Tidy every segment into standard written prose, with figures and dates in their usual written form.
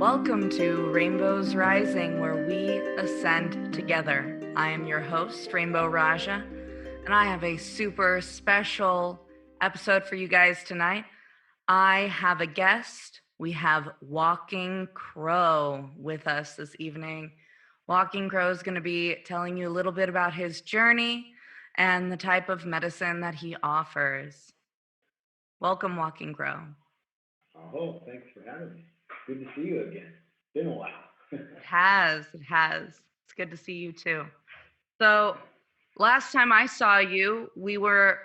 Welcome to Rainbows Rising, where we ascend together. I am your host, Rainbow Raja, and I have a super special episode for you guys tonight. I have a guest. We have Walking Crow with us this evening. Walking Crow is going to be telling you a little bit about his journey and the type of medicine that he offers. Welcome, Walking Crow. Oh, thanks for having me. Good to see you again. Been a while. It has. It's good to see you too. So last time I saw you, we were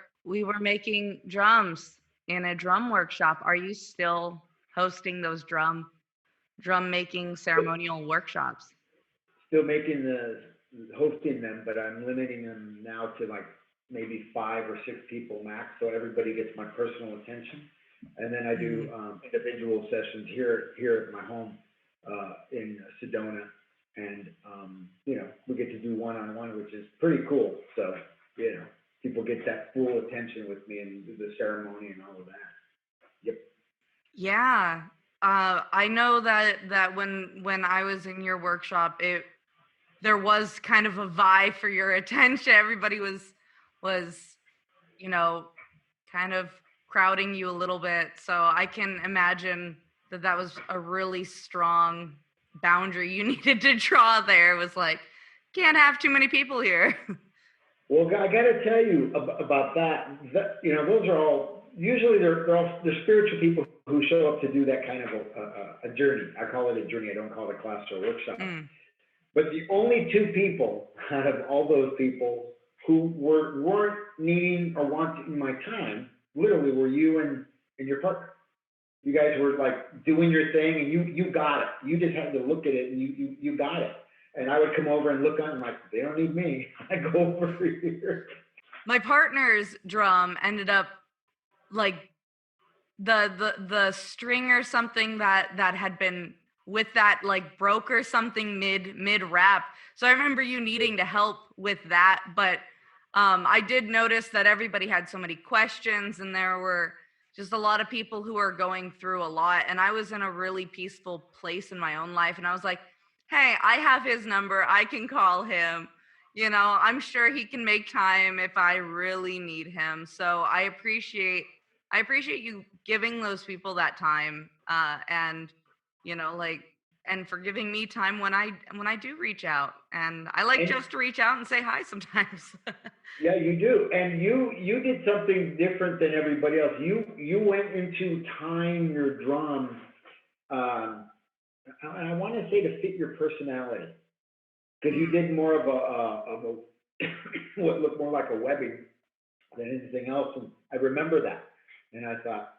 making drums in a drum workshop. Are you still hosting those drum making ceremonial workshops? Still hosting them, but I'm limiting them now to like maybe 5 or 6 people max, so everybody gets my personal attention. And then I do individual sessions here at my home in Sedona, and we get to do one-on-one, which is pretty cool. So people get that full attention with me and the ceremony and all of that. Yep. Yeah. I know that when I was in your workshop, there was kind of a vie for your attention. Everybody was kind of crowding you a little bit. So I can imagine that was a really strong boundary you needed to draw there. It was like, can't have too many people here. Well, I got to tell you about that. Those are all usually they're spiritual people who show up to do that kind of a journey. I call it a journey. I don't call it a class or a workshop. But the only 2 people out of all those people who weren't needing or wanting my time, literally, were you and your partner. You guys were like doing your thing, and you got it. You just had to look at it, and you got it. And I would come over and look on, and like, they don't need me. I go over here. My partner's drum ended up like the string or something that had been with that like broke or something mid rap. So I remember you needing to help with that, but I did notice that everybody had so many questions, and there were just a lot of people who are going through a lot. And I was in a really peaceful place in my own life, and I was like, hey, I have his number. I can call him. I'm sure he can make time if I really need him. So I appreciate you giving those people that time, and and for giving me time when I do reach out. And I like just to reach out and say hi sometimes. Yeah, you do. And you did something different than everybody else. You went into tying your drum, and I want to say to fit your personality, because you did more of a what looked more like a webbing than anything else. And I remember that, and I thought,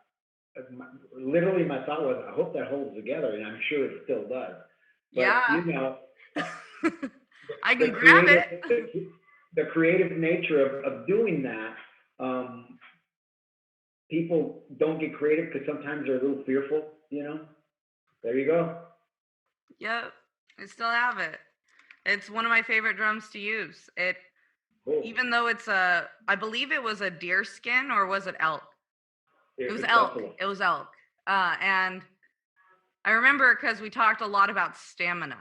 literally, my thought was, I hope that holds together, and I'm sure it still does. But, yeah. I can grab it. The creative nature of doing that, people don't get creative because sometimes they're a little fearful. There you go. Yep, I still have it. It's one of my favorite drums to use. Cool. Even though I believe it was a deer skin, or was it elk? It was elk. Buffalo. It was elk. And I remember because we talked a lot about stamina.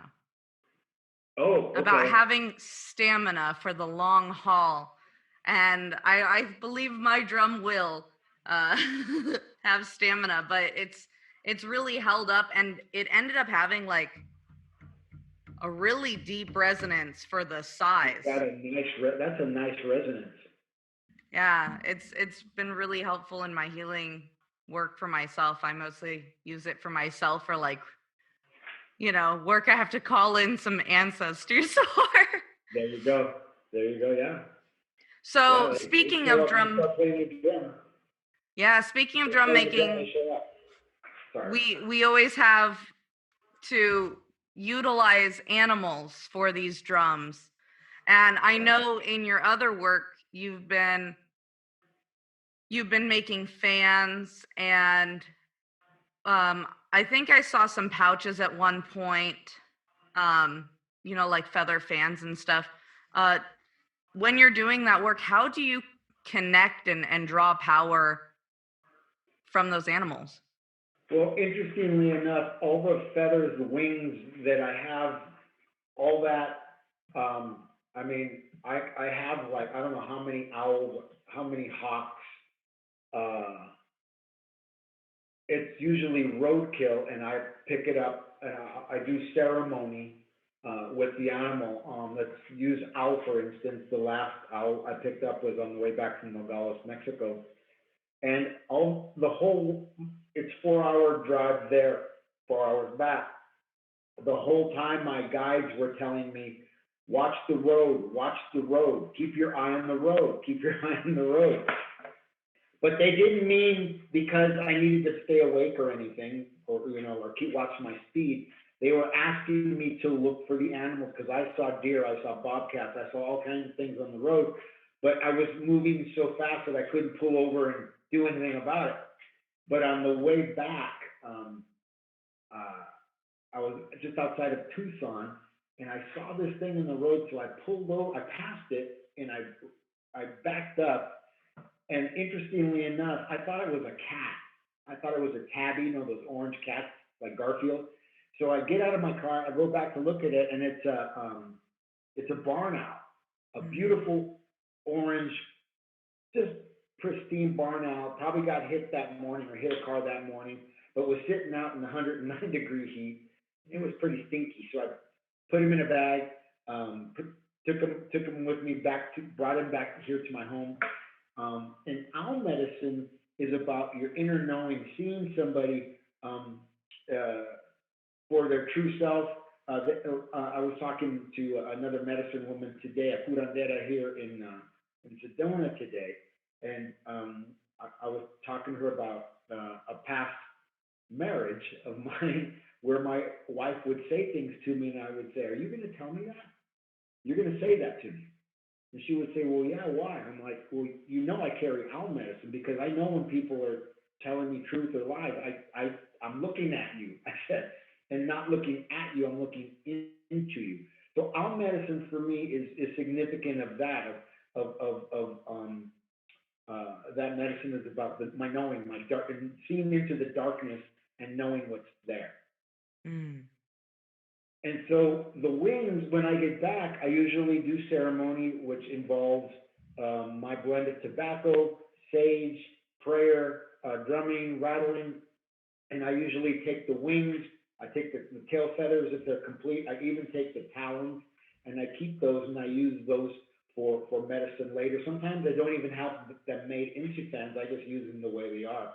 Oh, okay. About having stamina for the long haul. And I believe my drum will have stamina, but it's really held up, and it ended up having like a really deep resonance for the size. That's a nice resonance. Yeah, it's been really helpful in my healing work for myself. I mostly use it for myself, for like, work I have to call in some ancestors for. There you go, yeah. So speaking of drum. Yeah, speaking of drum making, we always have to utilize animals for these drums. And I know in your other work you've been making fans, and I think I saw some pouches at one point, like feather fans and stuff. When you're doing that work, how do you connect and draw power from those animals? Well, interestingly enough, all the feathers, the wings that I have, all that, I mean, I have like, I don't know how many owls, how many hawks, uh, it's usually roadkill, and I pick it up and I do ceremony with the animal. Let's use owl for instance. The last owl I picked up was on the way back from Nogales, Mexico, and all the whole it's 4 hour drive there, 4 hours back. The whole time my guides were telling me, watch the road, keep your eye on the road, keep your eye on the road. But they didn't mean because I needed to stay awake or anything, or or keep watching my speed. They were asking me to look for the animals because I saw deer, I saw bobcats, I saw all kinds of things on the road, but I was moving so fast that I couldn't pull over and do anything about it. But on the way back, uh, I was just outside of Tucson, and I saw this thing in the road, so I pulled over, I passed it, and I backed up, and interestingly enough, I thought it was a cat. I thought it was a tabby, those orange cats like Garfield. So I get out of my car, I go back to look at it, and it's a barn owl, a Mm. beautiful orange, just pristine barn owl. Probably got hit that morning or hit a car that morning, but was sitting out in the 109-degree heat. It was pretty stinky, so I put him in a bag, put, took him with me brought him back here to my home. And owl medicine is about your inner knowing, seeing somebody um, uh, for their true self. I was talking to another medicine woman today, a curandera here in Sedona today, and I was talking to her about a past marriage of mine where my wife would say things to me, and I would say, "Are you going to tell me that? You're going to say that to me?" And she would say, "Well, yeah, why?" I'm like, "Well, I carry owl medicine because I know when people are telling me truth or lies. I'm looking at you," I said, "and not looking at you. I'm looking into you." So owl medicine for me is significant of that that medicine is about my knowing, my dark, and seeing into the darkness and knowing what's there. Mm. And so the wings, when I get back, I usually do ceremony, which involves my blended tobacco, sage, prayer, drumming, rattling, and I usually take the wings. I take the tail feathers if they're complete. I even take the talons, and I keep those, and I use those for medicine later. Sometimes I don't even have them made into fans. I just use them the way they are.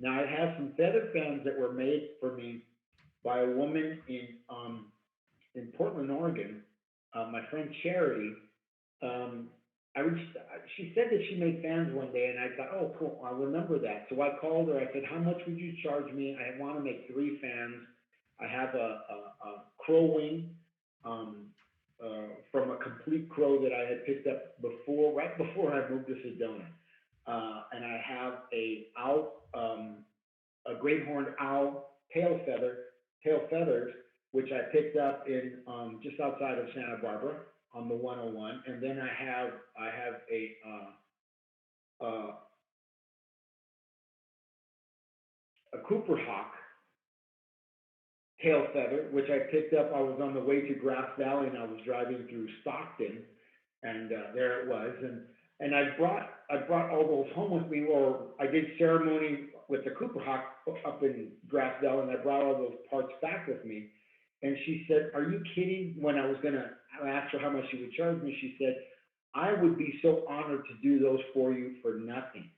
Now I have some feather fans that were made for me by a woman in Portland, Oregon, my friend Charity, um, I was, she said that she made fans one day, and I thought, oh, cool, I'll remember that. So I called her. I said, how much would you charge me? I want to make 3 fans. I have a crow wing um, from a complete crow that I had picked up before, right before I moved to Sedona. And I have a great horned owl tail feathers, which I picked up in just outside of Santa Barbara on the 101, and then I have uh, a Cooper hawk tail feather, which I picked up. I was on the way to Grass Valley, and I was driving through Stockton, and there it was, and I brought all those home with me, or I did ceremony with the Cooper hawk up in Grass Valley, and I brought all those parts back with me. And she said, "Are you kidding?" When I was gonna ask her how much she would charge me, she said, "I would be so honored to do those for you for nothing."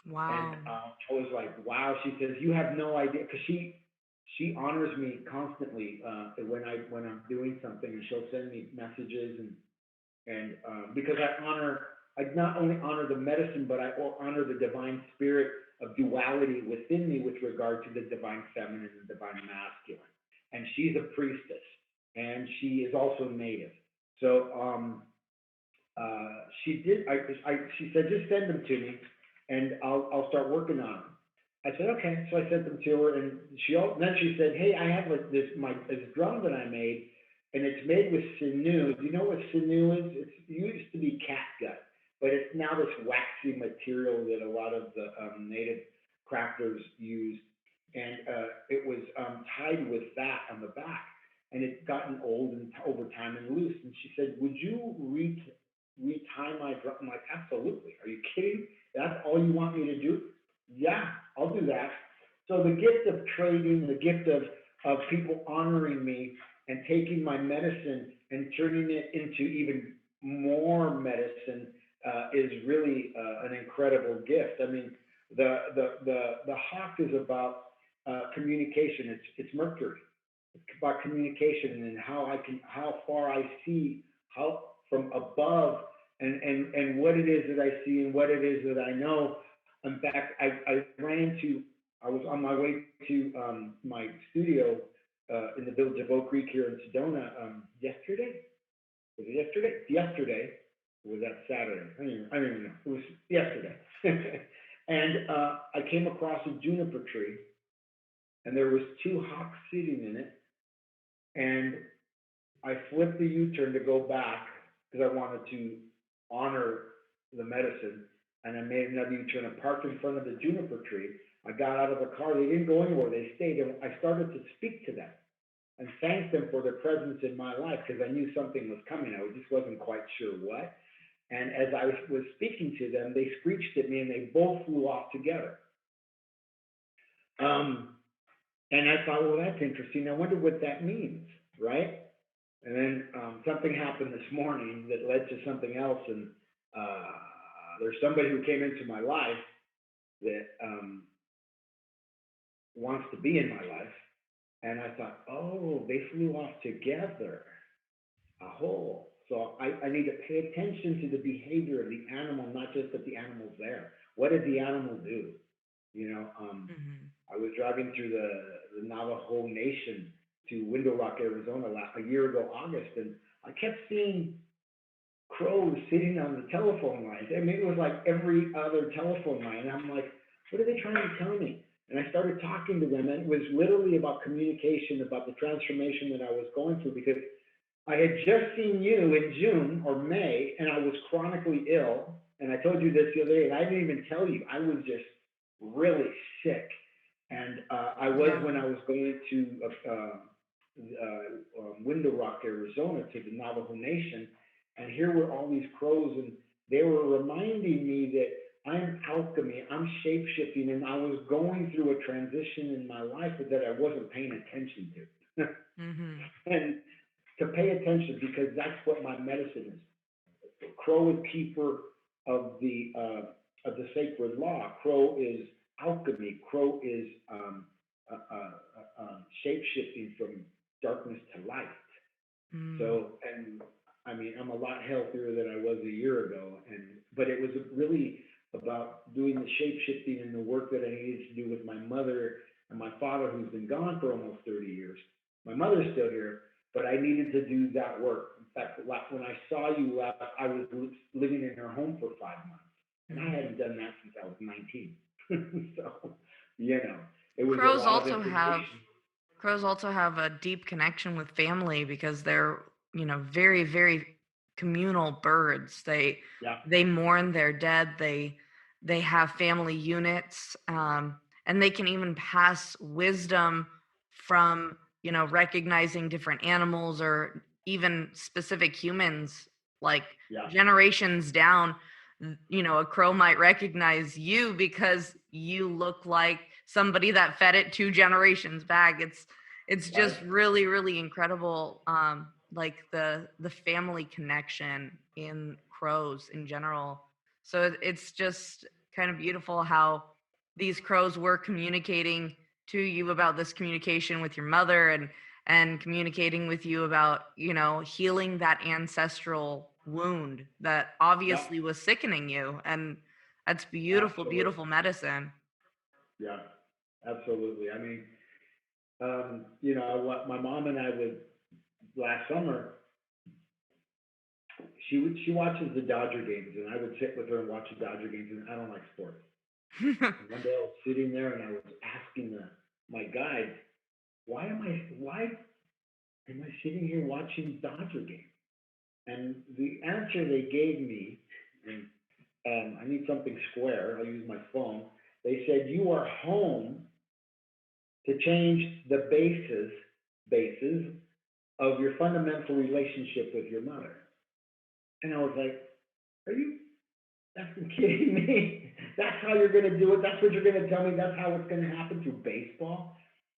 And Wow. I was like, wow. She says, you have no idea, because she honors me constantly when I'm doing something, and she'll send me messages, and because I not only honor the medicine, but I honor the divine spirit of duality within me with regard to the divine feminine and divine masculine. And she's a priestess, and she is also native. So she did. She said, just send them to me, and I'll start working on them. I said, okay. So I sent them to her, and then she said, hey, I have this drum that I made, and it's made with sinew. Do you know what sinew is? It used to be catgut, but it's now this waxy material that a lot of the native crafters use. And it was tied with that on the back, and it's gotten old and over time and loose. And she said, "Would you retie my drum?" I'm like, "Absolutely. Are you kidding? That's all you want me to do?" "Yeah, I'll do that." So the gift of trading, the gift of people honoring me and taking my medicine and turning it into even more medicine is really an incredible gift. I mean, the hawk is about communication. It's Mercury. It's about communication and how far I see, how from above, and what it is that I see and what it is that I know. In fact, I was on my way to my studio in the village of Oak Creek here in Sedona yesterday. Was it yesterday? Yesterday. Or was that Saturday? I don't even know. It was yesterday. And I came across a juniper tree, and there was two hawks sitting in it. And I flipped the U-turn to go back because I wanted to honor the medicine. And I made another U-turn and parked in front of the juniper tree. I got out of the car. They didn't go anywhere. They stayed. And I started to speak to them and thank them for their presence in my life because I knew something was coming. I just wasn't quite sure what. And as I was speaking to them, they screeched at me and they both flew off together. And I thought, well, that's interesting. I wonder what that means, right? And then something happened this morning that led to something else. And there's somebody who came into my life that wants to be in my life. And I thought, oh, they flew off together. So I need to pay attention to the behavior of the animal, not just that the animal's there. What did the animal do? You know, Mm-hmm. I was driving through the Navajo Nation to Window Rock, Arizona, a year ago, August, and I kept seeing crows sitting on the telephone lines. I mean, it was like every other telephone line. And I'm like, what are they trying to tell me? And I started talking to them, and it was literally about communication, about the transformation that I was going through, because I had just seen you in June or May, and I was chronically ill. And I told you this the other day, and I didn't even tell you. I was just really sick. And I was Yeah. when I was going to Window Rock, Arizona, to the Navajo Nation. And here were all these crows, and they were reminding me that I'm alchemy, I'm shape shifting, and I was going through a transition in my life that I wasn't paying attention to. Mm-hmm. And to pay attention because that's what my medicine is. Crow is keeper of the sacred law. Crow is alchemy. Crow is shape shifting from darkness to light. Mm. So, and I mean, I'm a lot healthier than I was a year ago, but it was really about doing the shape shifting and the work that I needed to do with my mother and my father, who's been gone for almost 30 years. My mother's still here, but I needed to do that work. In fact, when I saw you last, I was living in her home for 5 months, and I Mm. hadn't done that since I was 19. So, you know, it was a Crows lot of also have information. crows also have a deep connection with family because they're, very, very communal birds. Yeah, They mourn their dead. They have family units, and they can even pass wisdom from, recognizing different animals or even specific humans, like yeah, generations down. A crow might recognize you because you look like somebody that fed it 2 generations back. It's right. just really, really incredible, like the family connection in crows in general. So it's just kind of beautiful how these crows were communicating to you about this communication with your mother, and communicating with you about, healing that ancestral wound that Yeah, obviously was sickening you. And that's beautiful, absolutely. beautiful medicine. Yeah, absolutely. I mean, what my mom and I would last summer, she watches the Dodger games, and I would sit with her and watch the Dodger games, and I don't like sports. And one day I was sitting there and I was asking my guide, why am I sitting here watching Dodger games? And the answer they gave me, and I need something square. I'll use my phone. They said, you are home to change the bases of your fundamental relationship with your mother. And I was like, are you effing kidding me? That's how you're going to do it? That's what you're going to tell me? That's how it's going to happen through baseball?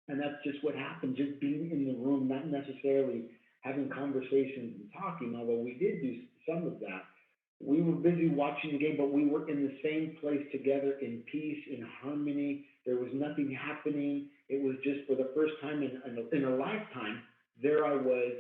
And that's just what happened, just being in the room, not necessarily having conversations and talking, although we did do some of that. We were busy watching the game, but we were in the same place together in peace, in harmony. There was nothing happening. It was just for the first time in a lifetime, there I was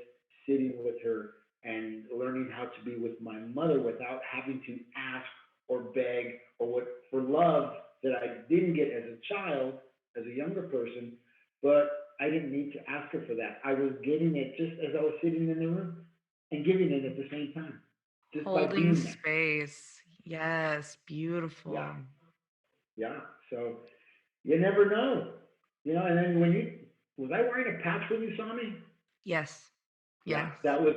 sitting with her and learning how to be with my mother without having to ask or beg or what for love that I didn't get as a child, as a younger person, but I didn't need to ask her for that. I was getting it just as I was sitting in the room and giving it at the same time, just by Holding being there. space. Yes, Yeah, beautiful. yeah. So you never know, And then when you was I wearing a patch when you saw me? Yes. Yeah, Yes. that was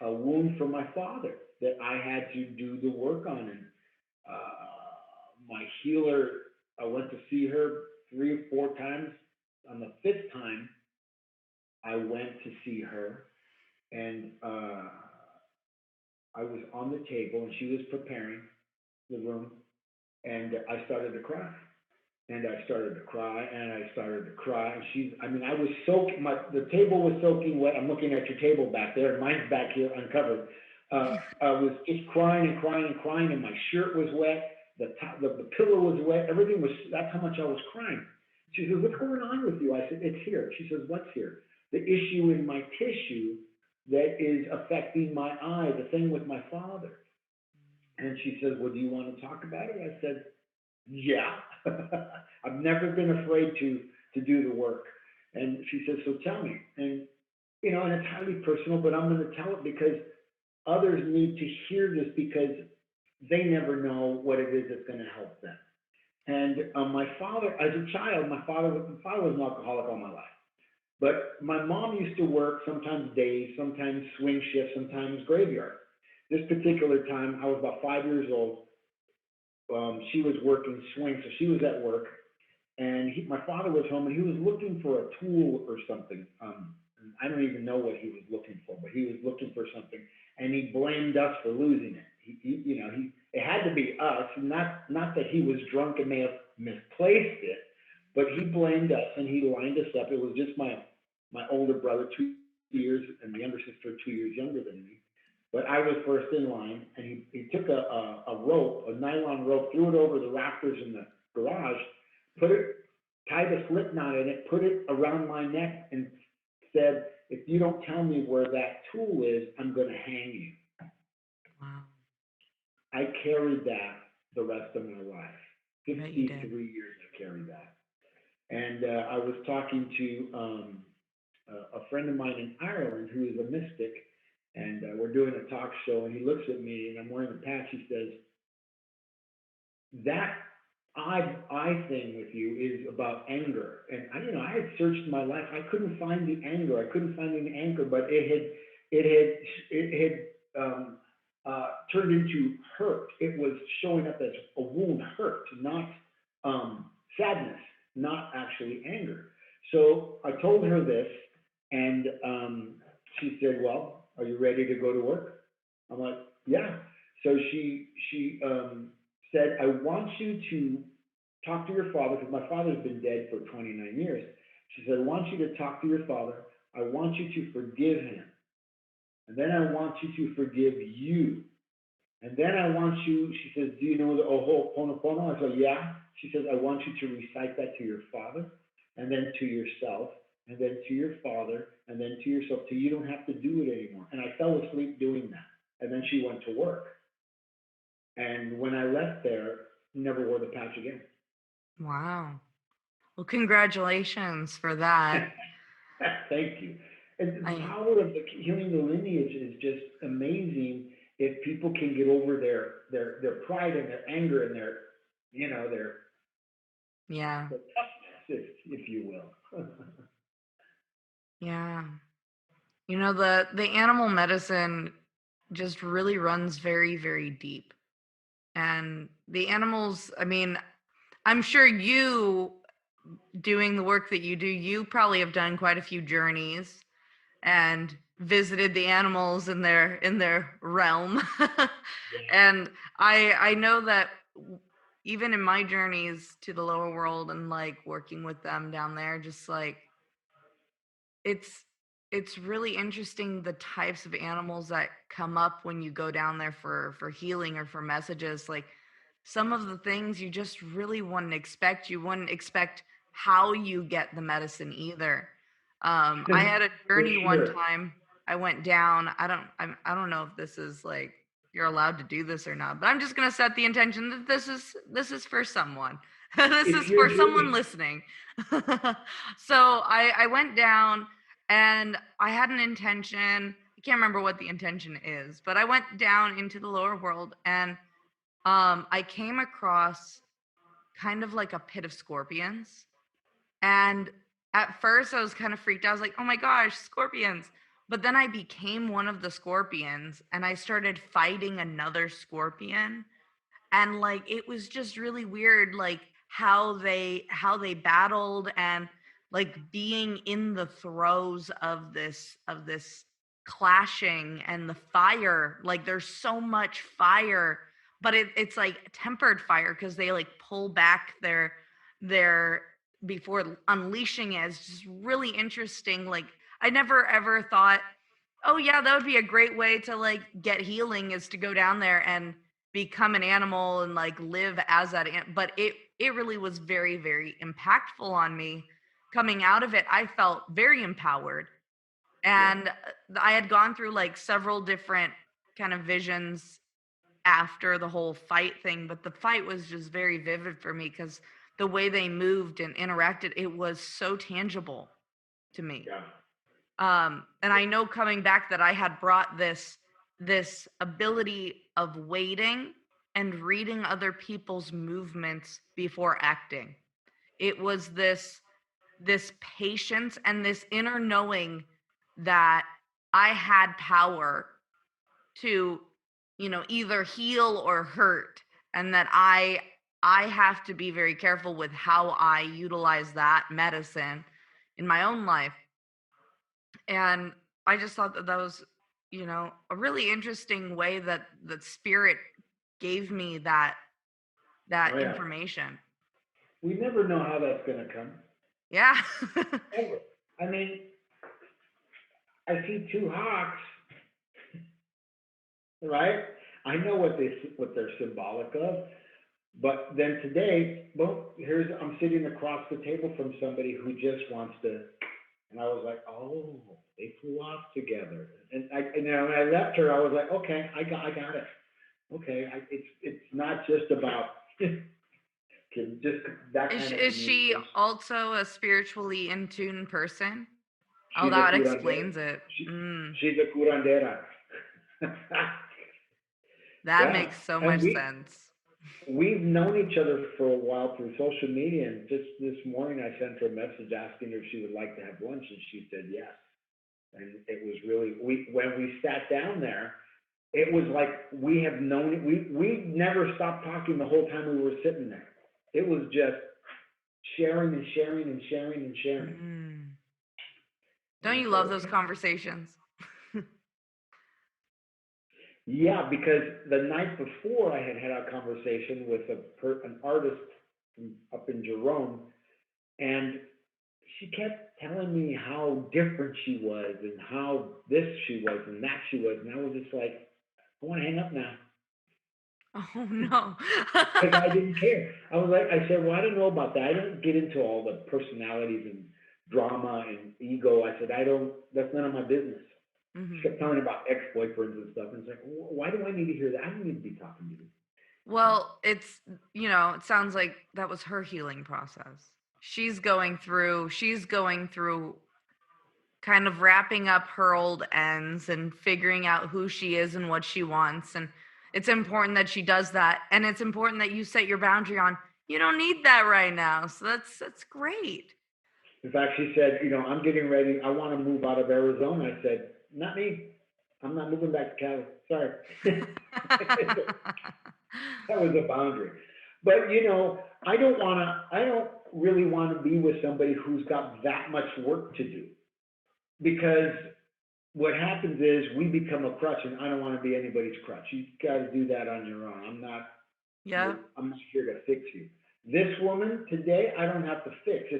a wound from my father that I had to do the work on, and my healer. I went to see her 3 or 4 times. On the fifth time, I went to see her, and I was on the table, and she was preparing the room, and I started to cry. And I started to cry, and I started to cry, and I was soaking, the table was soaking wet. I'm looking at your table back there, and mine's back here uncovered. I was just crying and crying and crying, and my shirt was wet, the pillow was wet, everything was, that's how much I was crying. She says, what's going on with you? I said, it's here. She says, what's here? The issue in my tissue that is affecting my eye, the thing with my father. And she says, well, do you want to talk about it? I said, yeah. I've never been afraid to do the work. And she says, so tell me. And it's highly personal, but I'm going to tell it because others need to hear this because they never know what it is that's going to help them. And my father, as a child, my father was an alcoholic all my life. But my mom used to work sometimes days, sometimes swing shifts, sometimes graveyard. This particular time, I was about 5 years old. She was working swing, so she was at work, and my father was home, and he was looking for a tool or something. I don't even know what he was looking for, but he was looking for something, and he blamed us for losing it. It had to be us, not that he was drunk and may have misplaced it, but he blamed us, and he lined us up. It was just my older brother, 2 years, and the younger sister, 2 years younger than me. But I was first in line, and he took a rope, a nylon rope, threw it over the rafters in the garage, tied a slip knot in it, put it around my neck, and said, if you don't tell me where that tool is, I'm going to hang you. Wow. I carried that the rest of my life. I bet you did. 53 years I carried that. And I was talking to a friend of mine in Ireland who is a mystic, and we're doing a talk show, and he looks at me, and I'm wearing a patch. He says, that I thing with you is about anger. And I had searched my life. I couldn't find the anger. I couldn't find an anchor, but it had turned into hurt. It was showing up as a wound, hurt, not sadness, not actually anger. So I told her this, and she said, well, are you ready to go to work? I'm like, yeah. So she said, I want you to talk to your father, because my father's been dead for 29 years. She said, I want you to talk to your father. I want you to forgive him. And then I want you to forgive you. And then I want you, she says, do you know the Ho'oponopono? I said, yeah. She says, I want you to recite that to your father, and then to yourself, and then to your father, and then to yourself, till you don't have to do it anymore. And I fell asleep doing that. And then she went to work. And when I left there, never wore the patch again. Wow. Well, congratulations for that. Thank you. And the I power of healing the lineage is just amazing if people can get over their pride and their anger and yeah. their toughness, if you will. Yeah. The animal medicine just really runs very, very deep. And the animals, I'm sure you doing the work that you do, you probably have done quite a few journeys and visited the animals in their realm. And I know that even in my journeys to the lower world and like working with them down there, just like it's it's really interesting the types of animals that come up when you go down there for healing or for messages. Like some of the things you just really wouldn't expect. You wouldn't expect how you get the medicine either. I had a For journey one sure. time. I went down. I don't know if this is like you're allowed to do this or not, but I'm just gonna set the intention that this is for someone. This If is you're for someone doing, listening. So I went down and I had an intention. I can't remember what the intention is, but I went down into the lower world and I came across kind of like a pit of scorpions. And at first, I was kind of freaked out. I was like, oh my gosh, scorpions. But then I became one of the scorpions and I started fighting another scorpion, and like it was just really weird, like how they battled, and like being in the throes of this clashing and the fire. Like there's so much fire, but it's like tempered fire because they like pull back their before unleashing it. It's just really interesting. Like I never ever thought, oh yeah, that would be a great way to like get healing, is to go down there and become an animal and like live as that. But it really was very, very impactful on me. Coming out of it, I felt very empowered. yeah, And I had gone through like several different kind of visions after the whole fight thing, but the fight was just very vivid for me because the way they moved and interacted, it was so tangible to me. yeah, And I know coming back that I had brought this ability of waiting and reading other people's movements before acting. It was this patience and this inner knowing that I had power to, either heal or hurt, and that I have to be very careful with how I utilize that medicine in my own life. And I just thought that that was, a really interesting way that spirit gave me that oh yeah. information. We never know how that's gonna come, Yeah. ever. I mean, I see two hawks, right? I know what they're symbolic of, but then today, well, I'm sitting across the table from somebody who just wants to, and I was like, oh, they flew off together. When I left her, I was like, okay, I got it. Okay, it's not just about just that is, kind of is she communication. also a spiritually in tune person? Oh, She's a that curandera. explains it. She, Mm, she's a curandera. that Yeah, makes so and much sense. we've known each other for a while through social media, and just this morning I sent her a message asking her if she would like to have lunch, and she said yes. And it was really we when we sat down there, it was like we have known it. We never stopped talking the whole time we were sitting there. It was just sharing and sharing and sharing and sharing. Mm. And Don't I you said, love those okay. conversations? Yeah, because the night before I had a conversation with an artist from up in Jerome, and she kept telling me how different she was and how this she was and that she was, and I was just like, I want to hang up now Oh no. because I didn't care. I was like, I said, well, I don't know about that. I don't get into all the personalities and drama and ego. I said, I don't. That's none of my business. She Hmm. kept telling about ex-boyfriends and stuff, and it's like, why do I need to hear that? I don't need to be talking to you. Well, it sounds like that was her healing process. She's going through kind of wrapping up her old ends and figuring out who she is and what she wants. And it's important that she does that. And it's important that you set your boundary on, you don't need that right now. So that's great. In fact, she said, I'm getting ready. I want to move out of Arizona. I said, not me. I'm not moving back to Cali. Sorry. That was a boundary. But I don't want to. I don't. really want to be with somebody who's got that much work to do, because what happens is we become a crutch, and I don't want to be anybody's crutch. You got to do that on your own. Yeah. I'm not here to fix you. This woman today, I don't have to fix.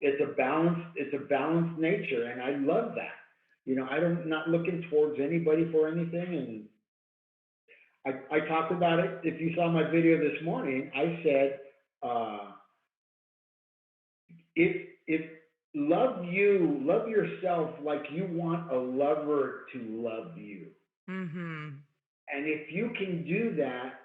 It's a balanced nature, and I love that. I don't not looking towards anybody for anything, and I talked about it. If you saw my video this morning, I said, uh, if love yourself like you want a lover to love you. Mm-hmm. And if you can do that,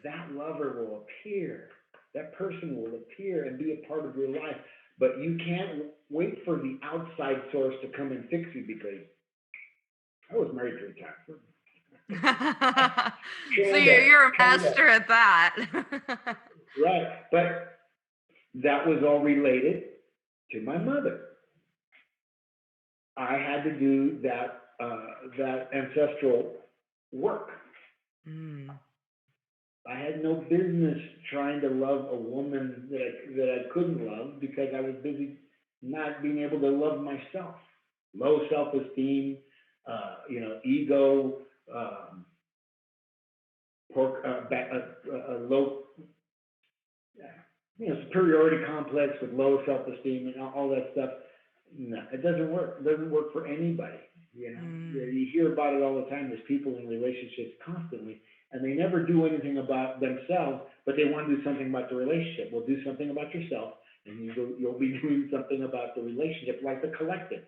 that lover will appear. That person will appear and be a part of your life. But you can't wait for the outside source to come and fix you, because I was married 3 times. So Kinda, you're a kinda. master at that. Right. But that was all related to my mother. I had to do that ancestral work. Mm. I had no business trying to love a woman that I couldn't love, because I was busy not being able to love myself. Low self-esteem, ego, um, low, superiority complex with low self-esteem and all that stuff. No, it doesn't work. It doesn't work for anybody. Mm. You hear about it all the time. There's people in relationships constantly, and they never do anything about themselves, but they want to do something about the relationship. Well, do something about yourself, and you'll be doing something about the relationship, like the collective.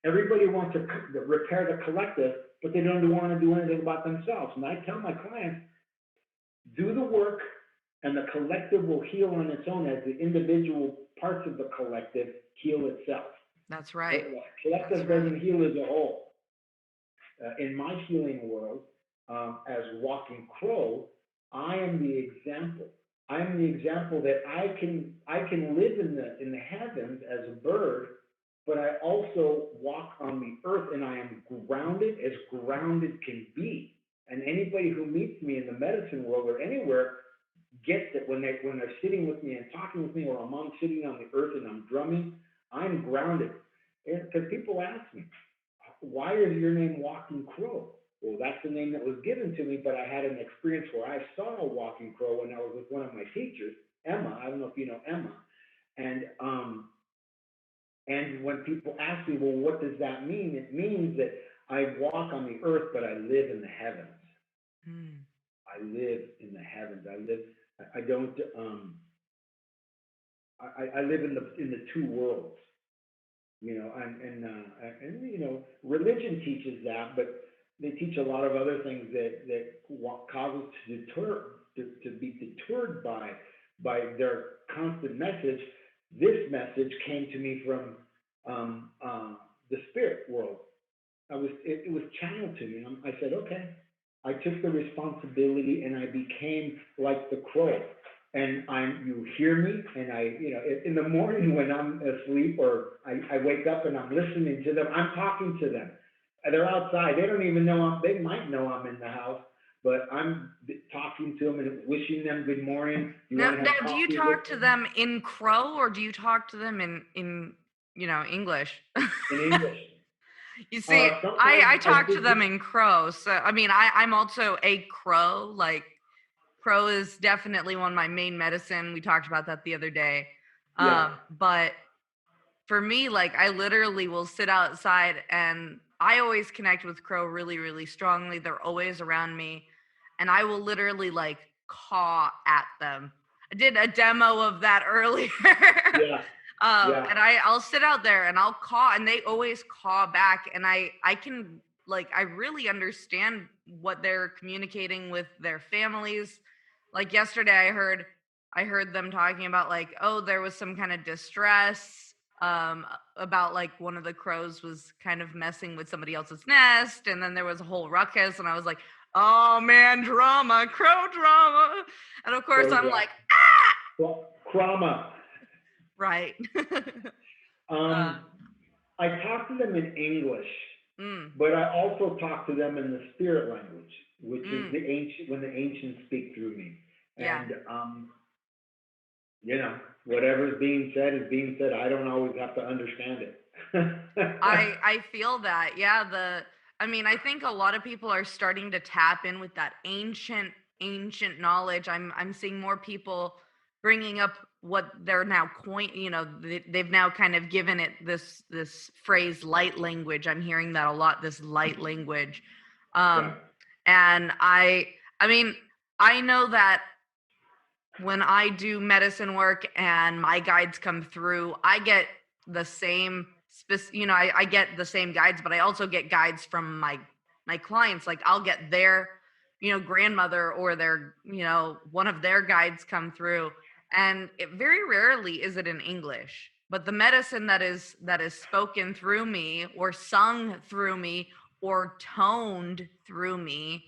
Everybody wants to repair the collective, but they don't want to do anything about themselves. And I tell my clients, do the work, and the collective will heal on its own as the individual parts of the collective heal itself. That's The right. That's collective right. doesn't heal as a whole. In my healing world, as Walking Crow, I am the example. I'm the example that I can live in the heavens as a bird, but I also walk on the earth, and I am grounded as grounded can be. And anybody who meets me in the medicine world or anywhere gets it when they're sitting with me and talking with me, or I'm sitting on the earth and I'm drumming. I'm grounded, because people ask me, why is your name Walking Crow? Well, that's the name that was given to me, but I had an experience where I saw a walking crow when I was with one of my teachers, Emma. I don't know if you know Emma. And when people ask me, well, what does that mean? It means that I walk on the earth, but I live in the heavens. Mm. I live in the heavens. I don't, I live in the two worlds. Religion teaches that, but they teach a lot of other things that cause us to be deterred by their constant message. This message came to me from the spirit world. It was channeled to me. I said, okay. I took the responsibility, and I became like the crow. And you hear me, and in the morning when I'm asleep, or I wake up and I'm listening to them, I'm talking to them. They're outside. They don't even know they might know I'm in the house, but I'm talking to them and wishing them good morning. You Now, want to now, have do you coffee talk with to them? them in Crow, or do you talk to them in English? In English. You see, I Sometimes I talk to do. them in Crow. So I mean, I'm also a Crow. Like, Crow is definitely one of my main medicine. We talked about that the other day. Yeah. But for me, like, I literally will sit outside, and I always connect with Crow really, really strongly. They're always around me, and I will literally like caw at them. I did a demo of that earlier. Yeah. Yeah. And I'll sit out there and I'll caw, and they always caw back, and I can, like, I really understand what they're communicating with their families. Like yesterday, I heard them talking about, like, oh, there was some kind of distress, about, like, one of the crows was kind of messing with somebody else's nest, and then there was a whole ruckus, and I was like, oh man, drama, crow drama. And of course So I'm yeah. like, ah, Well, trauma. right. Um, um, I talk to them in English, mm, but I also talk to them in the spirit language, which is mm, when the ancients speak through me. yeah. And you know, whatever's being said is being said. I don't always have to understand it. I feel that. Yeah, I mean, I think a lot of people are starting to tap in with that ancient knowledge. I'm seeing more people bringing up what they're now they've now kind of given it this phrase light language. I'm hearing that a lot, this light language. Yeah. Um and I mean, I know that when I do medicine work and my guides come through, I get the same I get the same guides, but I also get guides from my clients. Like I'll get their, grandmother or their, one of their guides come through. And it very rarely is it in English. But the medicine that is spoken through me or sung through me or toned through me,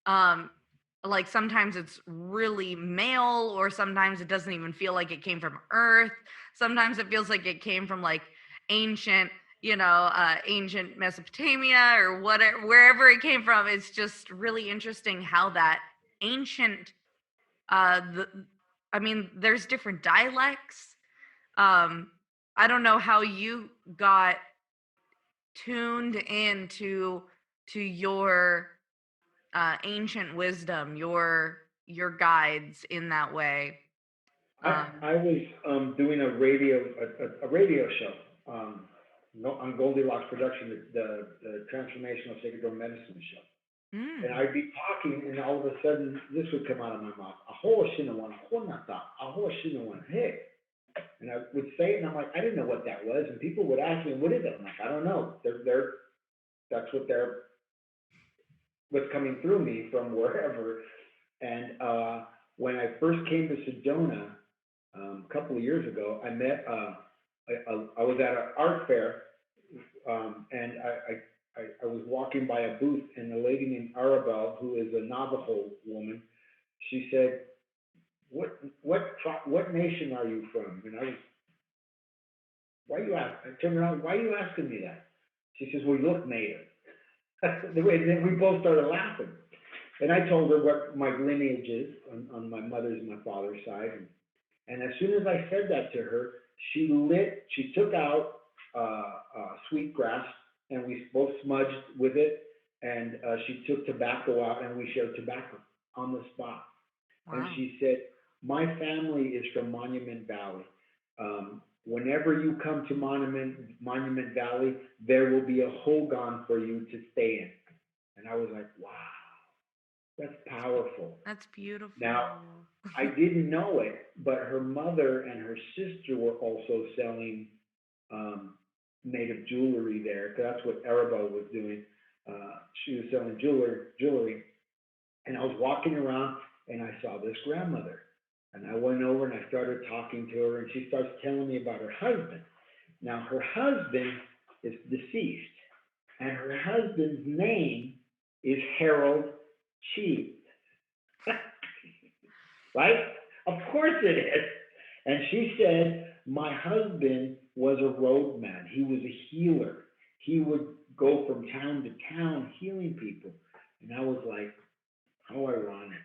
um, like sometimes it's really male, or sometimes it doesn't even feel like it came from earth. Sometimes it feels like it came from like ancient, ancient Mesopotamia or whatever, wherever it came from. It's just really interesting how that ancient, the I mean, there's different dialects. um I don't know how you got tuned into to your ancient wisdom, your guides in that way. I was doing a radio show on Goldilocks Production, the Transformational Sacred Dome Medicine show. And mm, I'd be talking, and all of a sudden, this would come out of my mouth. Aho shinawan, honata, aho shinawan, hey. And I would say it, and I'm like, I didn't know what that was. And people would ask me, what is it? I'm like, I don't know. That's what's coming through me from wherever. And when I first came to Sedona a couple of years ago, I met, I was at an art fair, and I was walking by a booth, and a lady named Arabelle, who is a Navajo woman, she said, what nation are you from? And I was, why you ask? I turned around, why are you asking me that? She says, well, you look native. The way, and then we both started laughing. And I told her what my lineage is on my mother's and my father's side. And as soon as I said that to her, she took out sweet grass, and we both smudged with it. And she took tobacco out, and we shared tobacco on the spot. And wow. she said, my family is from Monument Valley. Whenever you come to Monument Valley, there will be a hogan for you to stay in. And I was like, wow, that's powerful. That's Now, beautiful. I didn't know it, but her mother and her sister were also selling um, native jewelry there. 'Cause that's what Arabo was doing. She was selling jewelry, and I was walking around, and I saw this grandmother, and I went over and I started talking to her, and she starts telling me about her husband. Now, her husband is deceased, and her husband's name is Harold Cheese. Right? Of course it is. And she said, my husband was a roadman. He was a healer. He would go from town to town healing people. And I was like, how ironic.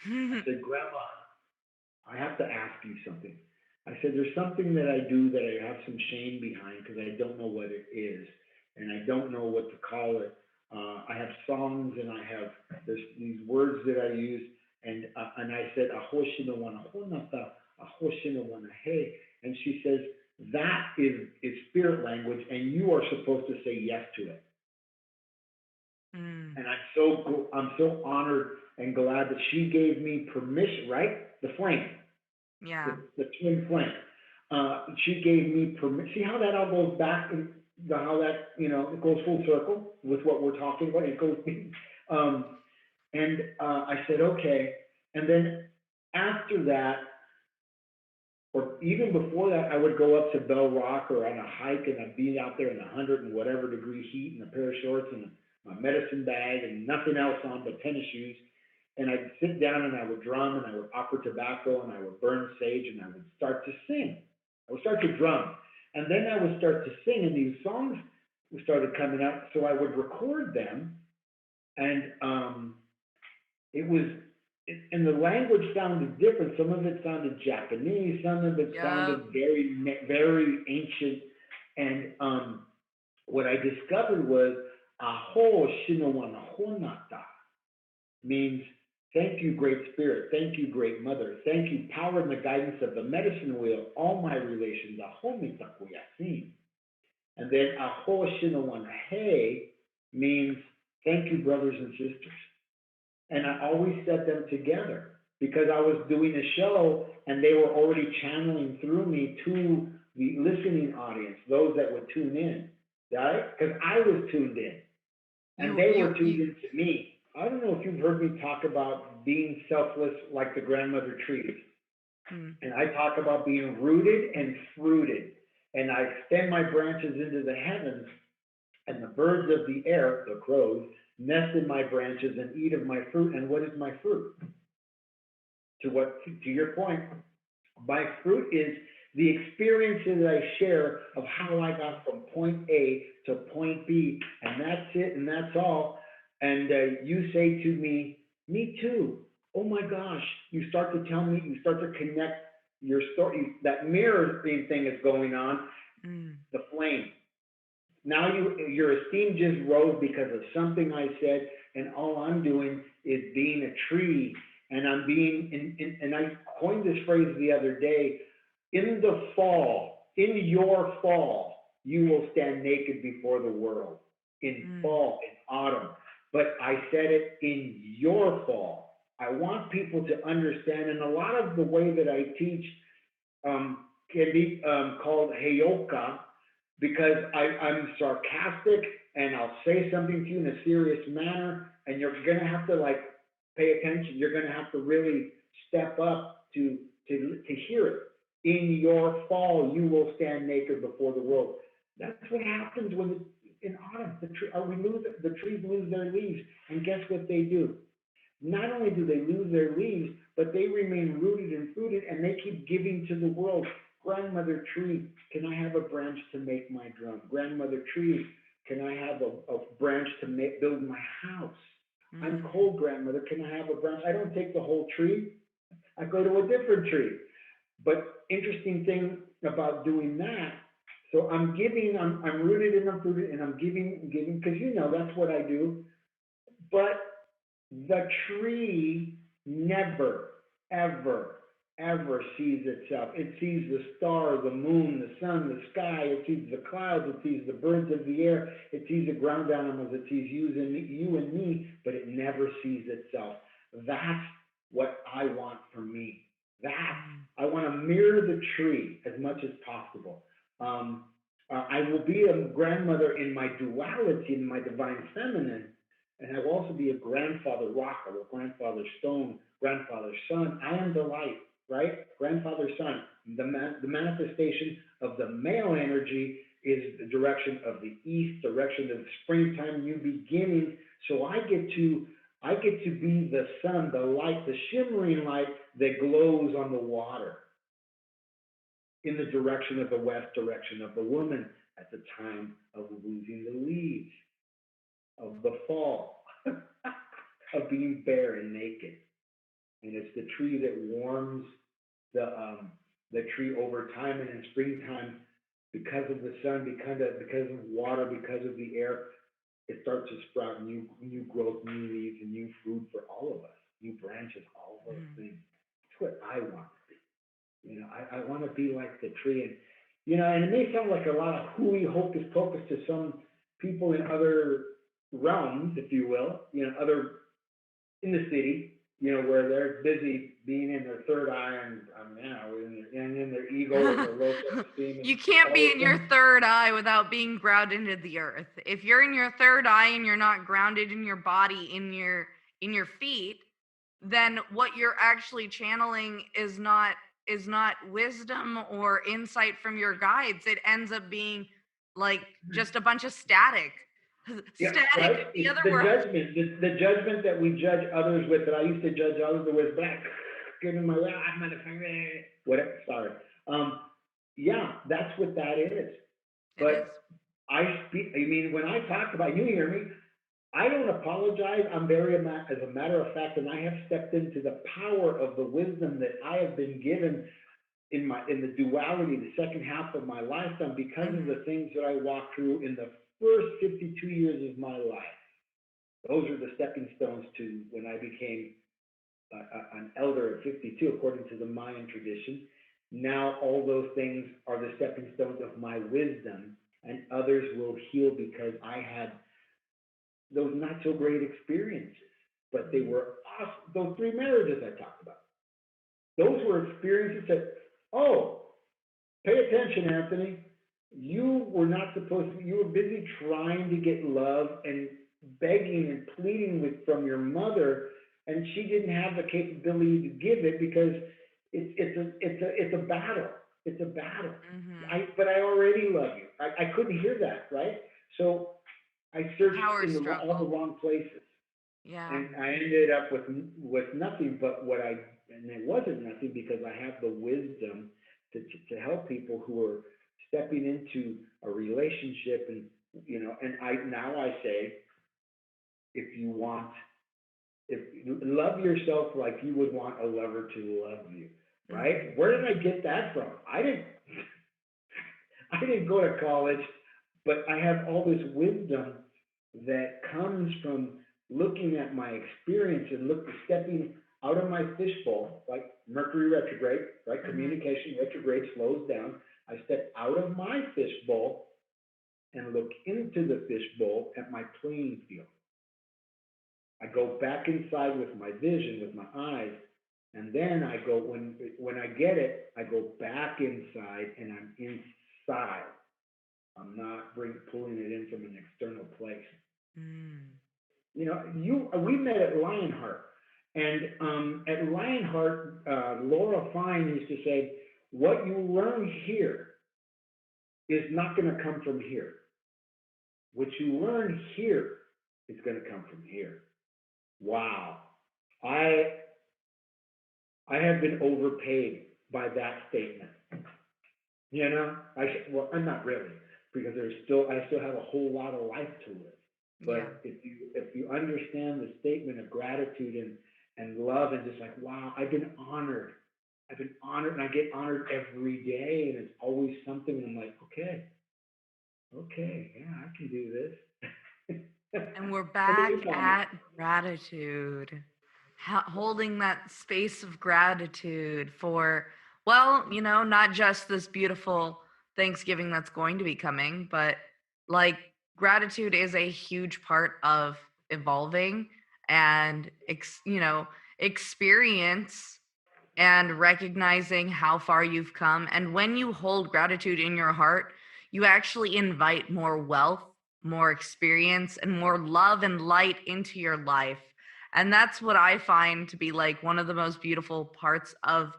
I said, Grandma, I have to ask you something. I said, there's something that I do that I have some shame behind because I don't know what it is. And I don't know what to call it. I have songs, and there's these words that I use. And I said, "Ahoshina wana honata, ahoshina wana hey." And she says, that is spirit language, and you are supposed to say yes to it. mm, And I'm so honored and glad that she gave me permission, right? The flame, yeah. the twin flame. She gave me permission. See how that all goes back, and how that, it goes full circle with what we're talking about. It goes, um, and I said, okay. And then after that, or even before that, I would go up to Bell Rock or on a hike, and I'd be out there in 100 and whatever degree heat, and a pair of shorts and my medicine bag and nothing else on but tennis shoes. And I'd sit down, and I would drum, and I would offer tobacco, and I would burn sage, and I would start to sing. I would start to drum. And then I would start to sing, and these songs started coming out. So I would record them, and it was and the language sounded different. Some of it sounded Japanese, some of it Yep. sounded very ancient. And what I discovered was Aho Shinowanahonata means thank you, Great Spirit, thank you, Great Mother, thank you, power and the guidance of the medicine wheel, all my relations, Aho Mitakuyasin. And then Aho Shinowanhe means thank you, brothers and sisters. And I always set them together because I was doing a show and they were already channeling through me to the listening audience, those that would tune in, right? Because I was tuned in and You they you were tuned you in to me. I don't know if you've heard me talk about being selfless like the grandmother trees. hmm. And I talk about being rooted and fruited. And I extend my branches into the heavens, and the birds of the air, the crows, nest in my branches and eat of my fruit. And what is my fruit? To your point, my fruit is the experiences I share of how I got from point A to point B, and that's it, and that's all. And you say to me too. Oh my gosh, you start to tell me, you start to connect your story. That mirror thing is going on, Mm. the flame. Now your esteem just rose because of something I said, and all I'm doing is being a tree, and I'm being, and I coined this phrase the other day, in the fall, in your fall, you will stand naked before the world. In Mm. fall, in autumn. But I said it in your fall. I want people to understand, and a lot of the way that I teach can be called heyoka because I'm sarcastic and I'll say something to you in a serious manner, and you're gonna have to like pay attention. You're gonna have to really step up to hear it. In your fall, you will stand naked before the world. That's what happens when in autumn the trees lose their leaves, and guess what they do? Not only do they lose their leaves, but they remain rooted and fruited, and they keep giving to the world. Grandmother tree, can I have a branch to make my drum? Grandmother tree, can I have a branch to build my house? I'm Mm. cold, grandmother. Can I have a branch? I don't take the whole tree. I go to a different tree. But interesting thing about doing that, so I'm giving, I'm rooted and I'm fruited, and I'm giving, because that's what I do. But the tree never, ever, ever sees itself. It sees the star, the moon, the sun, the sky. It sees the clouds. It sees the birds of the air. It sees the ground animals. It sees you and me, but it never sees itself. That's what I want for me. That Mm. I want to mirror the tree as much as possible. I will be a grandmother in my duality, in my divine feminine, and I will also be a grandfather rock, or a grandfather stone, grandfather son. I am the light, right? Grandfather son. The manifestation of the male energy is the direction of the east, direction of springtime, new beginning. So I get to be the sun, the light, the shimmering light that glows on the water in the direction of the west, direction of the woman at the time of losing the leaves, of the fall, of being bare and naked. And it's the tree that warms the tree over time, and in springtime, because of the sun, because of water, because of the air, it starts to sprout new growth, new leaves, and new food for all of us, new branches, all of those Mm. things. That's what I want to be. I want to be like the tree, and and it may sound like a lot of hooey hocus pocus to some people in other realms, if you will, other in the city, where they're busy being in their third eye and in their ego and their low self-esteem and You can't all be those in your things. third eye without being grounded into the earth. If you're in your third eye and you're not grounded in your body, in your feet, then what you're actually channeling is not wisdom or insight from your guides. It ends up being like just a bunch of static. Yeah, Static right. of the It's other the world. judgment, the judgment that we judge others with. That I used to judge others with back. Giving my motherfucker. Whatever. Sorry. Um, yeah, that's what that is. It is. But I speak. I mean, when I talk about, you hear me. I don't apologize. I'm very, as a matter of fact, and I have stepped into the power of the wisdom that I have been given in the duality, the second half of my lifetime, because of Mhm. the things that I walked through in the first 52 years of my life. Those are the stepping stones to when I became an elder at 52, according to the Mayan tradition. Now all those things are the stepping stones of my wisdom, and others will heal because I had those not so great experiences, but they were awesome. Those three marriages I talked about, those were experiences that, oh, pay attention, Anthony. You were not supposed to, you were busy trying to get love and begging and pleading with from your mother, and she didn't have the capability to give it because it's a battle. It's a battle. Mhm. But I already love you. I couldn't hear that, right? So I The searched power in all the struggle. wrong places, Yeah. and I ended up with nothing. But and it wasn't nothing because I have the wisdom to help people who are stepping into a relationship, and and I say, if you want, if you love yourself like you would want a lover to love you, right? Mhm. Where did I get that from? I didn't go to college, but I have all this wisdom that comes from looking at my experience and stepping out of my fishbowl, like Mercury retrograde, right? Mhm. Communication retrograde slows down. I step out of my fishbowl and look into the fishbowl at my playing field. I go back inside with my vision, with my eyes, and then I go when I get it, I go back inside and I'm inside. I'm not pulling it in from an external place. Mm. We met at Lionheart, and at Lionheart, Laura Fine used to say, "What you learn here is not going to come from here. What you learn here is going to come from here." Wow, I I have been overpaid by that statement. Well, I'm not really, because I still have a whole lot of life to live. Yeah. But if you understand the statement of gratitude and love, and just like, wow, I've been honored. I've been honored, and I get honored every day, and it's always something, and I'm like, okay, okay, yeah, I can do this. And we're What do back you find? at gratitude, holding that space of gratitude for, well, not just this beautiful Thanksgiving that's going to be coming, but like gratitude is a huge part of evolving and, experience and recognizing how far you've come. And when you hold gratitude in your heart, you actually invite more wealth, more experience, and more love and light into your life. And that's what I find to be like one of the most beautiful parts of,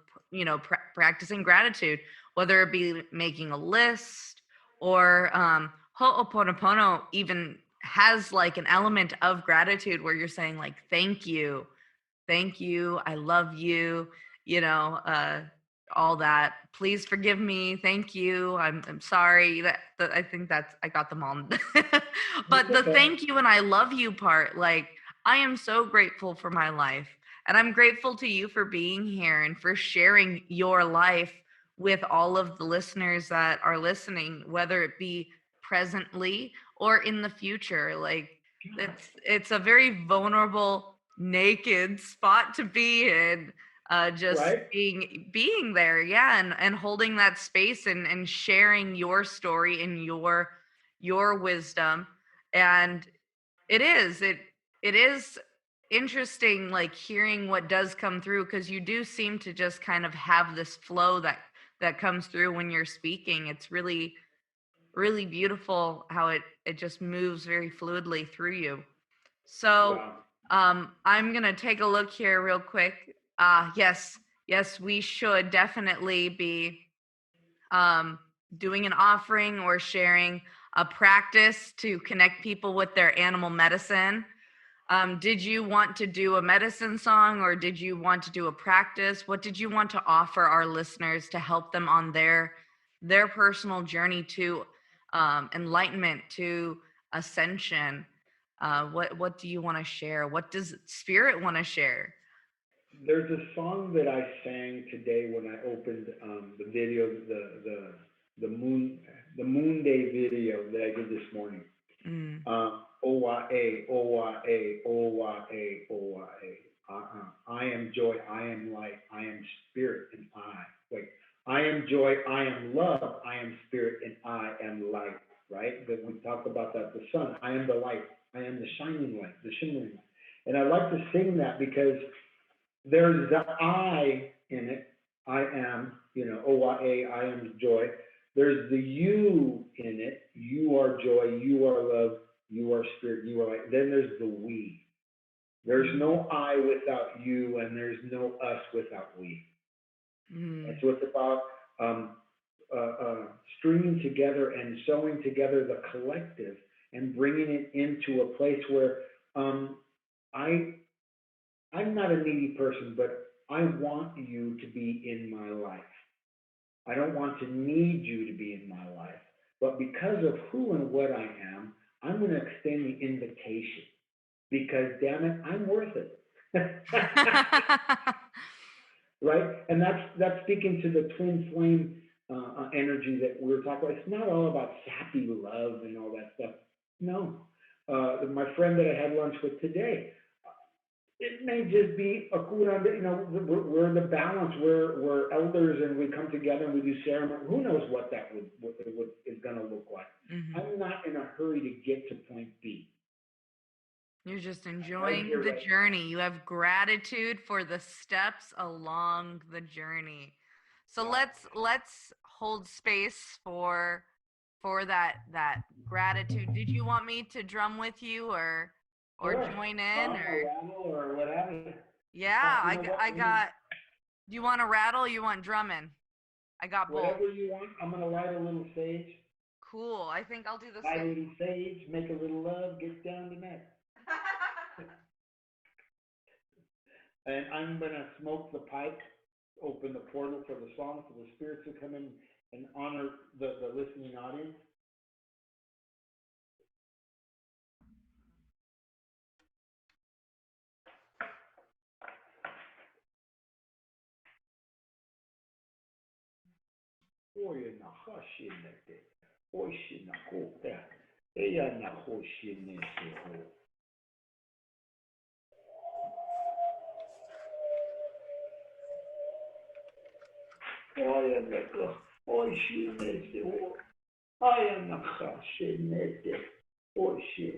practicing gratitude, whether it be making a list or Ho'oponopono even has like an element of gratitude where you're saying like, thank you, I love you, you know uh all that, please forgive me, thank you, I'm sorry, that I think that's, I got them all. It's But the okay. thank you and I love you part, like, I am so grateful for my life, and I'm grateful to you for being here and for sharing your life with all of the listeners that are listening, whether it be presently or in the future. Like, it's a very vulnerable, naked spot to be in, just Right, being there, yeah, and holding that space and sharing your story and your wisdom. And it is interesting, like, hearing what does come through, because you do seem to just kind of have this flow that comes through when you're speaking. It's really, really beautiful how it just moves very fluidly through you. So, wow. I'm gonna take a look here real quick. Yes, yes, we should definitely be um, doing an offering or sharing a practice to connect people with their animal medicine. Did you want to do a medicine song, or did you want to do a practice? What did you want to offer our listeners to help them on their personal journey to enlightenment, to ascension? What do you want to share? What does Spirit want to share? There's a song that I sang today when I opened the video, the moon the Moon Day video that I did this morning. Mm. OYA, OYA, OYA, OYA. I am joy, I am light, I am spirit, and I. Wait, I am joy, I am love, I am spirit, and I am light. Right? That we talked about that. The sun, I am the light, I am the shining light, the shimmering light. And I like to sing that because there's the I in it. I am, OYA, I am joy. There's the you in it. You are joy, you are love, you are spirit, you are light. Then there's the we. There's no I without you, and there's no us without we. And Mm. so it's about um, stringing together and sewing together the collective and bringing it into a place where um, I I'm not a needy person, but I want you to be in my life. I don't want to need you to be in my life, but because of who and what I am, I'm going to extend the invitation because damn it, I'm worth it. Right? And that's speaking to the twin flame energy that we were talking about. It's not all about sappy love and all that stuff. No. My friend that I had lunch with today, it may just be a curanda, we're the balance, we're elders and we come together and we do ceremony. Who knows what that is going to look like? Mhm. I'm not in a hurry to get to point B. You're just I'm right enjoying here, the right. journey. You have gratitude for the steps along the journey. So Yeah. let's hold space for that gratitude. Did you want me to drum with you or Sure. join in Drum or or rattle or whatever. yeah, You know what? I got. Do you want to rattle? You want drumming? I got both. Whatever you want. I'm going to light a little sage. Cool. I think I'll do the Light a same. little sage, make a little love, get down tonight. And I'm going to smoke the pipe, open the portal for the song, for the spirits to come in and honor the listening audience. Oye na hashinete, oishi na koka, eya na hoshinete ho. Oye na ka, oishinete ho. Aya na hashinete, oishi.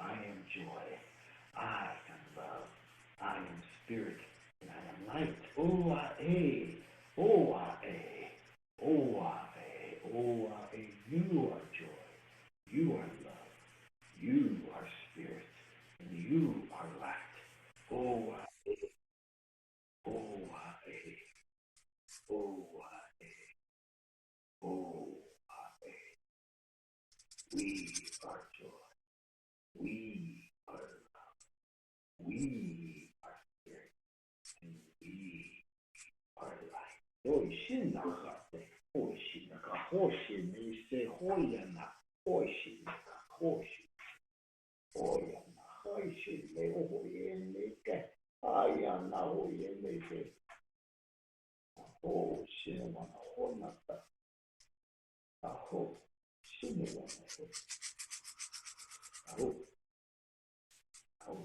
I am joy. I am love. I am spirit. And I am light. O-I-A, O-I-A, O-I-A, O-I-A. You are joy. You are love. You are spirit. And you are light. O-I-A, O-I-A, O-I-A, O-I-A. We are joy. We are love. We are spirit. And we are light. Oishinakate, Oishinaka, Hoshinise, Hoyana, Oishinaka, Hoshi, Oyana, Hoshile, Oyeneke, Ayana, Oyeneke, Oshinwana, Honata, Aho, Shiniwana, Aho, Aho.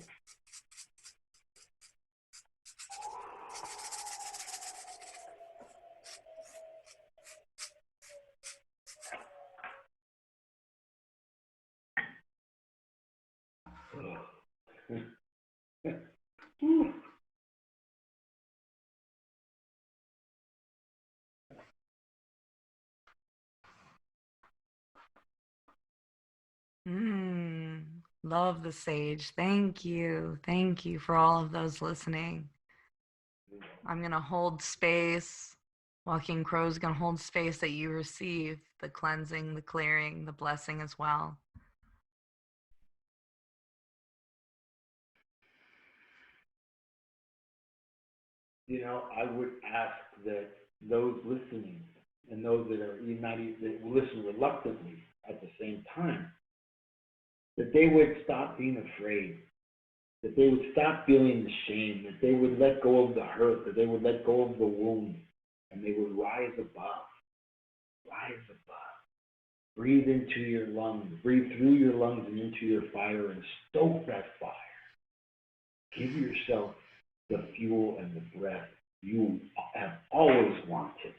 Love the sage. Thank you. Thank you for all of those listening. I'm going to hold space. Walking Crow's going to hold space that you receive the cleansing, the clearing, the blessing as well. I would ask that those listening and those that are united, that listen reluctantly at the same time, that they would stop being afraid, that they would stop feeling the shame, that they would let go of the hurt, that they would let go of the wound, and they would rise above. Rise above. Breathe into your lungs, breathe through your lungs and into your fire and stoke that fire. Give yourself the fuel and the breath you have always wanted,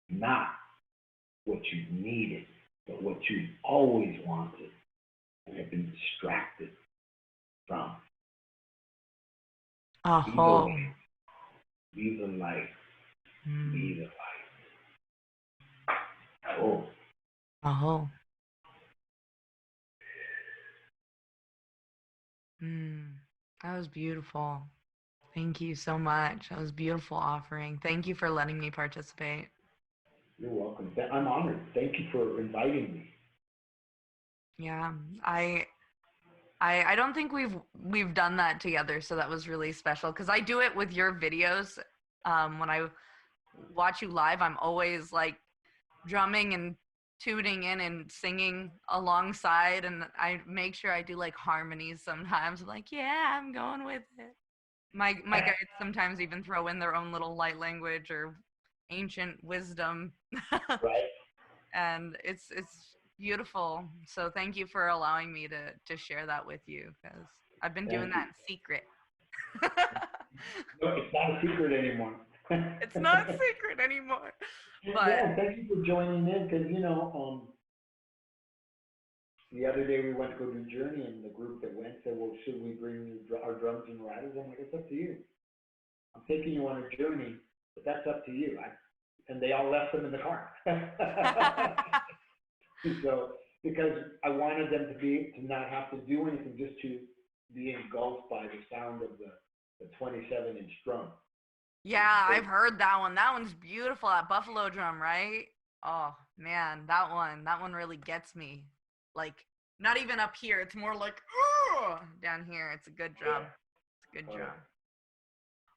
not what you needed, but what you always wanted and have been distracted from. Oh. Be the light. Be the light. Oh. Oh. That was beautiful. Thank you so much. That was a beautiful offering. Thank you for letting me participate. You're welcome. I'm honored. Thank you for inviting me. Yeah, I don't think we've done that together, so that was really special because I do it with your videos. When I watch you live, I'm always like drumming and tooting in and singing alongside, and I make sure I do like harmonies sometimes. I'm like, yeah, I'm going with it. My guides sometimes even throw in their own little light language or ancient wisdom. Right. And it's beautiful. So thank you for allowing me to share that with you, because I've been doing that in secret. No, it's not a secret anymore. It's not secret anymore. But yeah, thank you for joining in, because the other day we went to go do Journey, and the group that went said, well, should we bring our drums and rattles? I'm like, it's up to you. I'm taking you on a journey, but that's up to you. And they all left them in the car. So, because I wanted them to not have to do anything, just to be engulfed by the sound of the 27-inch drum. Yeah, I've heard that one. That one's beautiful, at Buffalo Drum, right? Oh man, that one really gets me. Like, not even up here. It's more like down here. It's a good drum. It's a good drum.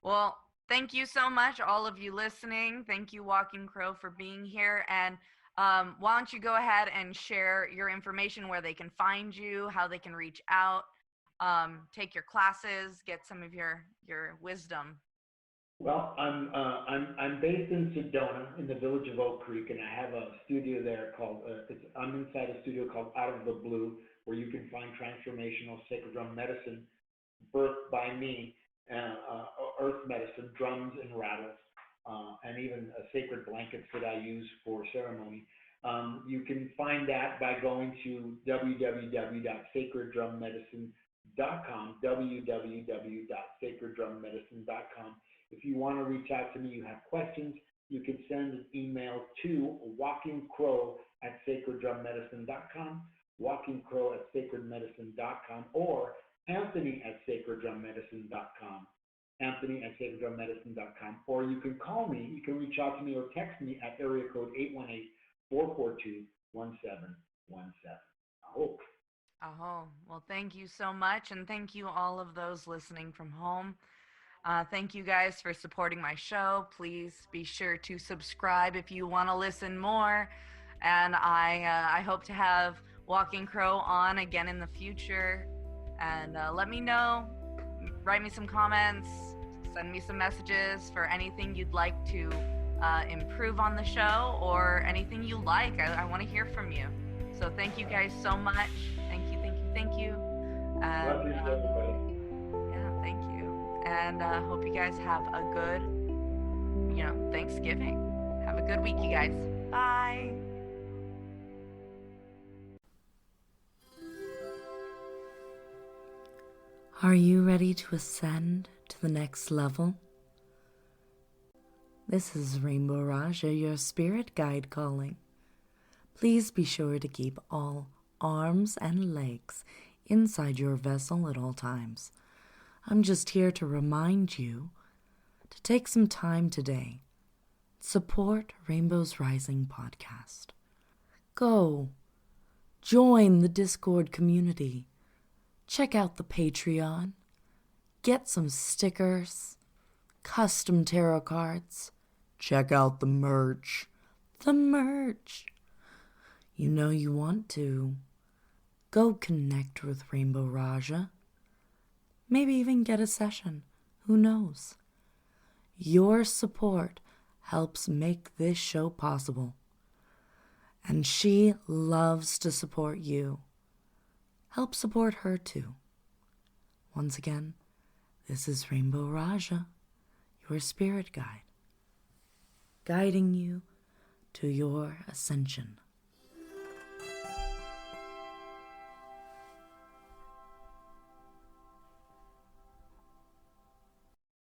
Well, thank you so much, all of you listening. Thank you, Walking Crow, for being here. And why don't you go ahead and share your information, where they can find you, how they can reach out, take your classes, get some of your wisdom. Well, I'm based in Sedona, in the village of Oak Creek, and I have a studio there called I'm inside a studio called Out of the Blue, where you can find transformational sacred drum medicine birthed by me, earth medicine, drums and rattles, and even sacred blankets that I use for ceremony. You can find that by going to www.sacreddrummedicine.com, www.sacreddrummedicine.com. If you want to reach out to me, you have questions, you can send an email to walkingcrow@sacreddrummedicine.com, walkingcrow@sacredmedicine.com, or Anthony@sacreddrummedicine.com, Anthony@sacreddrummedicine.com, or you can call me, you can reach out to me or text me at area code 818-442-1717. Oh, Oh, well, thank you so much. And thank you, all of those listening from home. Thank you guys for supporting my show. Please be sure to subscribe if you want to listen more. And I hope to have Walking Crow on again in the future. And let me know. Write me some comments. Send me some messages for anything you'd like to improve on the show or anything you like. I want to hear from you. So thank you guys so much. Thank you, thank you, thank you. love you, And everybody. yeah, thank you. And hope you guys have a good, Thanksgiving. Have a good week, you guys. Bye. Are you ready to ascend to the next level? This is Rainbow Raja, your spirit guide calling. Please be sure to keep all arms and legs inside your vessel at all times. I'm just here to remind you to take some time today. Support Rainbow's Rising podcast. Go. Join the Discord community. Check out the Patreon. Get some stickers, custom tarot cards. Check out the merch. The merch. You know you want to. Go connect with Rainbow Raja. Maybe even get a session. Who knows? Your support helps make this show possible. And she loves to support you. Help support her too. Once again, this is Rainbow Raja, your spirit guide, guiding you to your ascension.